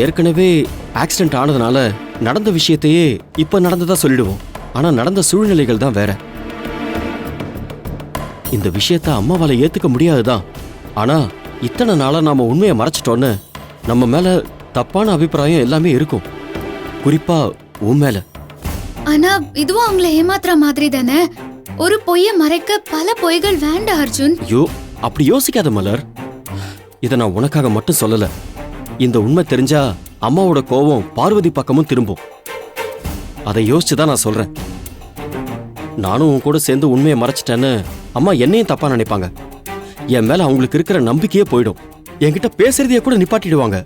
ஏற்கனவே ஆக்சிடென்ட் ஆனதுனால நடந்த விஷயத்தையே இப்ப நடந்ததா சொல்லிடுவோம். ஆனா நடந்த சூழ்நிலைகள் தான் வேற. இந்த விஷயத்த அம்மாவால ஏத்துக்க முடியாதுதான். ஆனா இத்தனை நாளா நாம உண்மையை மறைச்சிட்டோன்னு நம்ம மேல தப்பான அபிப்பிராயம் எல்லாமே இருக்கும், குறிப்பா உன் மேல. ஆனா இதுவும் அவங்கள ஏமாத்துற மாதிரி தானே. ஒரு பொய்ய மறைக்க பல பொய்கள் வேண்டாம் அர்ஜுன். ஐயோ, அப்படி யோசிக்காத மலர். இதை நான் உனக்காக மட்டும் சொல்லல. இந்த உண்மை தெரிஞ்சா அம்மாவோட கோபம் பார்வதி பக்கமும் திரும்பும். அதை யோசிச்சுதான் நான் சொல்றேன். நானும் உன் கூட சேர்ந்து உண்மையை மறைச்சிட்டேன்னு அம்மா என்னையும் தப்பா நினைப்பாங்க. என் மேல அவங்களுக்கு இருக்கிற நம்பிக்கையே போயிடும். என்கிட்ட பேசுறதையே கூட நிப்பாட்டிடுவாங்க.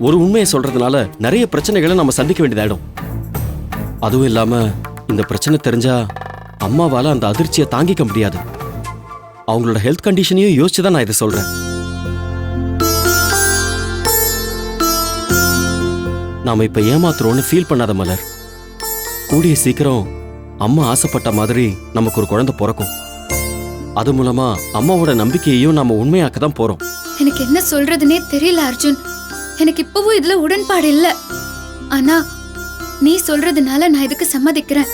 ஒரு உண்மையை சொல்றதுனால நிறைய பிரச்சனைகளை நம்ம சந்திக்க வேண்டியதாயிடும். அதுவும் இல்லாம இந்த பிரச்சனை தெரிஞ்சா அம்மாவால அந்த அதிர்ச்சியை தாங்கிக்க முடியாது. அவங்களோட ஹெல்த் கண்டிஷனையும் யோசிச்சுதான் நான் இதை சொல்றேன். நாம இப்ப ஏமாத்துறோம்னு ஃபீல் பண்ணாத மலர். கூடிய சீக்கிரம் அம்மா ஆசைப்பட்ட மாதிரி நமக்கு ஒரு குழந்தை பிறக்கும். அது மூலமா அம்மாவோட நம்பிக்கையையும் நாம உண்மையாக்க தான் போறோம். எனக்கு என்ன சொல்றதுன்னே தெரியல அர்ஜுன். எனக்கு இப்பவும் இதுல உடன்பாடு இல்ல. ஆனா நீ சொல்றதுனால நான் இதுக்கு சம்மதிக்கிறேன்.